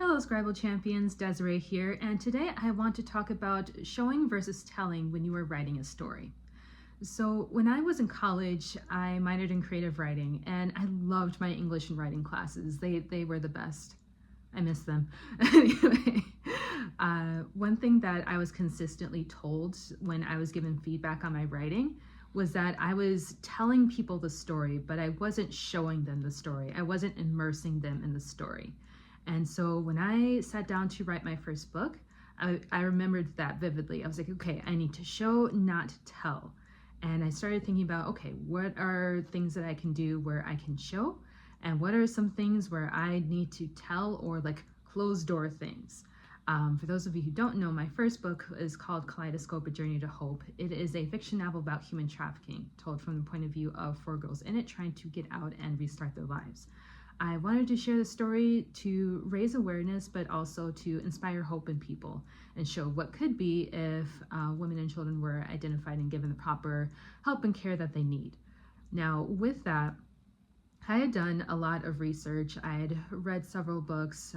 Hello Scribble Champions, Desiree here, and today I want to talk about showing versus telling when you are writing a story. So when I was in college, I minored in creative writing, and I loved my English and writing classes. They were the best. I miss them. Anyway, one thing that I was consistently told when I was given feedback on my writing was that I was telling people the story, but I wasn't showing them the story. I wasn't immersing them in the story. And so when I sat down to write my first book, I remembered that vividly. I was like, okay, I need to show, not tell. And I started thinking about, okay, what are things that I can do where I can show? And what are some things where I need to tell, or like closed door things? For those of you who don't know, my first book is called Kaleidoscope: A Journey to Hope. It is a fiction novel about human trafficking, told from the point of view of 4 girls in it trying to get out and restart their lives. I wanted to share the story to raise awareness, but also to inspire hope in people and show what could be if women and children were identified and given the proper help and care that they need. Now, with that, I had done a lot of research. I had read several books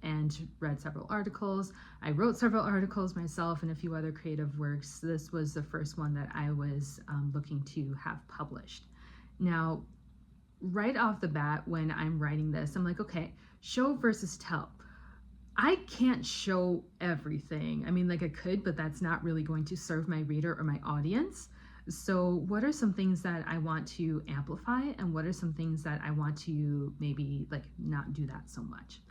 and read several articles. I wrote several articles myself and a few other creative works. This was the first one that I was looking to have published. Now, right off the bat, when I'm writing this, I'm like, okay, show versus tell. I can't show everything. I mean, like I could, but that's not really going to serve my reader or my audience. So what are some things that I want to amplify, and what are some things that I want to maybe like not do that so much?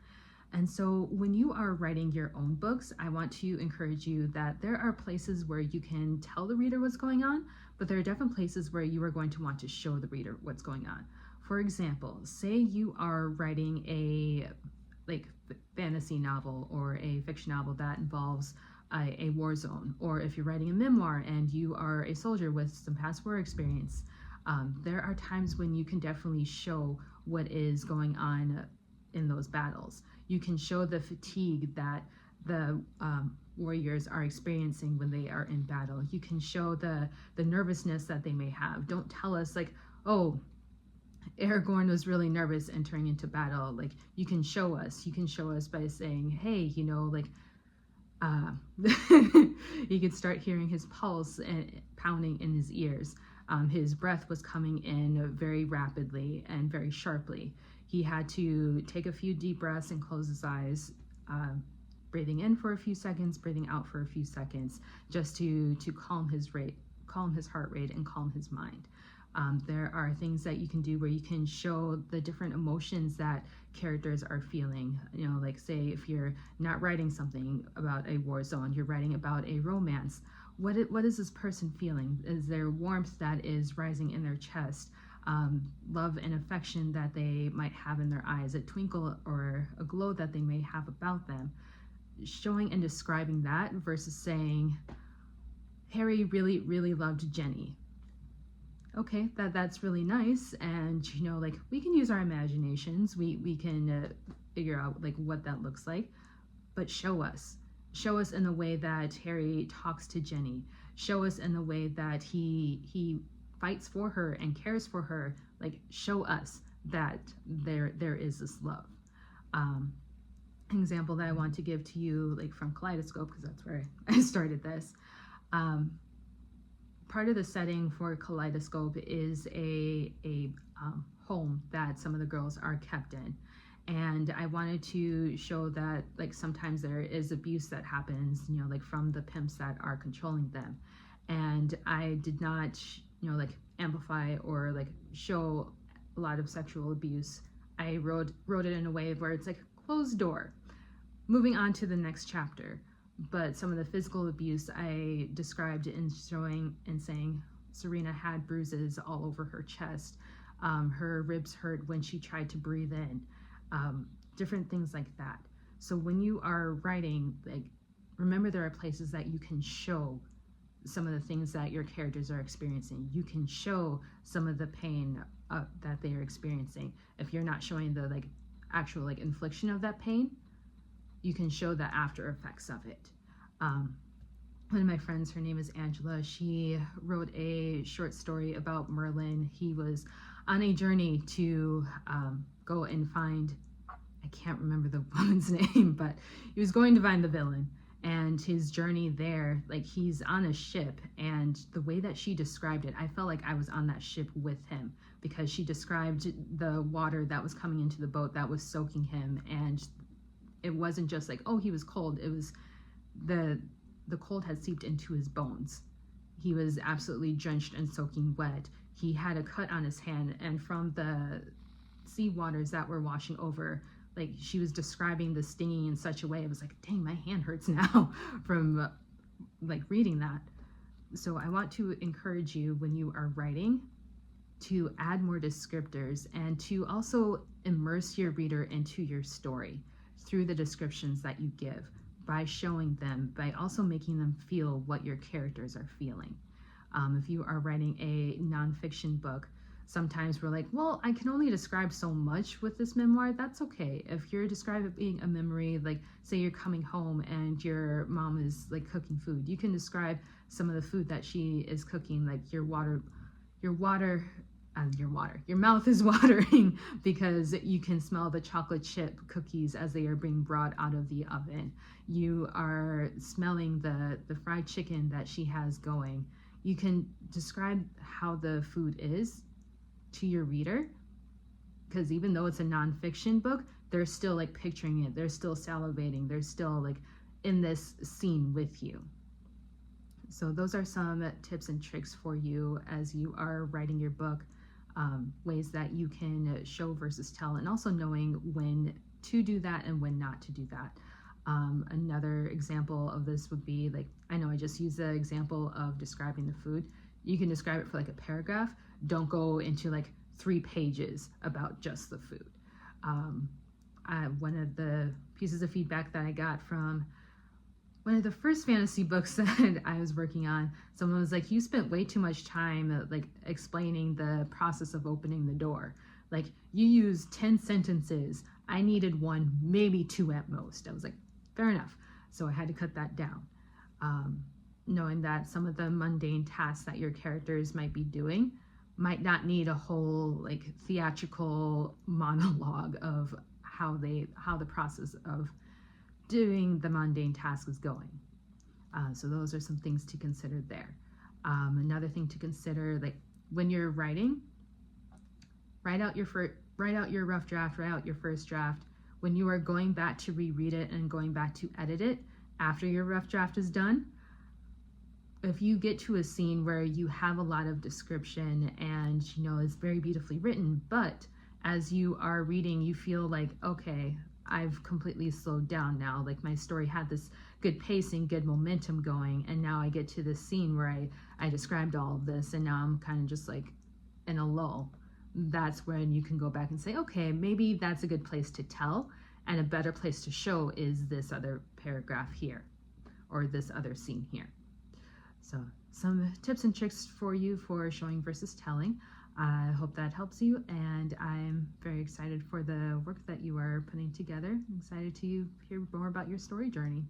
And so when you are writing your own books, I want to encourage you that there are places where you can tell the reader what's going on, but there are different places where you are going to want to show the reader what's going on. For example, say you are writing a fantasy novel or a fiction novel that involves a war zone, or if you're writing a memoir and you are a soldier with some past war experience, there are times when you can definitely show what is going on in those battles. You can show the fatigue that the warriors are experiencing when they are in battle. You can show the nervousness that they may have. Don't tell us like, oh, Aragorn was really nervous entering into battle. Like, you can show us by saying, hey, you know, like, you could start hearing his pulse and pounding in his ears. His breath was coming in very rapidly and very sharply. He had to take a few deep breaths and close his eyes, breathing in for a few seconds, breathing out for a few seconds, just to calm his heart rate and calm his mind. There are things that you can do where you can show the different emotions that characters are feeling. You know, like say if you're not writing something about a war zone, you're writing about a romance. What is this person feeling? Is there warmth that is rising in their chest? Love and affection that they might have in their eyes, a twinkle or a glow that they may have about them. Showing and describing that versus saying, Harry really, really loved Jenny. Okay, that's really nice, and you know, like, we can use our imaginations. We can figure out like what that looks like, but show us in the way that Harry talks to Jenny. Show us in the way that he fights for her and cares for her. Like, show us that there is this love. An example that I want to give to you, like from Kaleidoscope, because that's where I started this. Part of the setting for Kaleidoscope is a home that some of the girls are kept in. And I wanted to show that like sometimes there is abuse that happens, you know, like from the pimps that are controlling them. And I did not, you know, like amplify or like show a lot of sexual abuse. I wrote it in a way where it's like closed door, moving on to the next chapter. But some of the physical abuse I described in showing and saying Serena had bruises all over her chest. Her ribs hurt when she tried to breathe in. Different things like that. So when you are writing, like, remember there are places that you can show some of the things that your characters are experiencing. You can show some of the pain that they are experiencing. If you're not showing the like actual like infliction of that pain, you can show the after effects of it. One of my friends, her name is Angela, she wrote a short story about Merlin. He was on a journey to go and find, I can't remember the woman's name, but he was going to find the villain. And his journey there, like he's on a ship, and the way that she described it, I felt like I was on that ship with him, because she described the water that was coming into the boat that was soaking him, and it wasn't just like, oh, he was cold. It was the cold had seeped into his bones. He was absolutely drenched and soaking wet. He had a cut on his hand, and from the sea waters that were washing over, like she was describing the stinging in such a way, it was like, dang, my hand hurts now from like reading that. So I want to encourage you, when you are writing, to add more descriptors and to also immerse your reader into your story through the descriptions that you give, by showing them, by also making them feel what your characters are feeling. If you are writing a nonfiction book, sometimes we're like, well, I can only describe so much with this memoir. That's okay. If you're describing a memory, like say you're coming home and your mom is like cooking food, you can describe some of the food that she is cooking, like your mouth is watering because you can smell the chocolate chip cookies as they are being brought out of the oven. You are smelling the fried chicken that she has going. You can describe how the food is to your reader, because even though it's a nonfiction book, they're still like picturing it, they're still salivating, they're still like in this scene with you. So those are some tips and tricks for you as you are writing your book, ways that you can show versus tell, and also knowing when to do that and when not to do that. Another example of this would be, like, I know I just used the example of describing the food. You can describe it for like a paragraph. Don't go into like 3 pages about just the food. One of the pieces of feedback that I got from one of the first fantasy books that I was working on, someone was like, you spent way too much time like explaining the process of opening the door. Like, you used 10 sentences. I needed 1, maybe 2 at most. I was like, fair enough. So I had to cut that down. Knowing that some of the mundane tasks that your characters might be doing might not need a whole like theatrical monologue of how the process of doing the mundane task is going. So those are some things to consider there. Another thing to consider, like when you're writing, write out your rough draft, write out your first draft. When you are going back to reread it and going back to edit it after your rough draft is done, if you get to a scene where you have a lot of description and it's very beautifully written, but as you are reading, you feel like, okay, I've completely slowed down now. Like, my story had this good pacing, good momentum going, and now I get to this scene where I described all of this, and now I'm kind of just like in a lull. That's when you can go back and say, okay, maybe that's a good place to tell, and a better place to show is this other paragraph here, or this other scene here. So some tips and tricks for you for showing versus telling. I hope that helps you, and I'm very excited for the work that you are putting together. I'm excited to hear more about your story journey.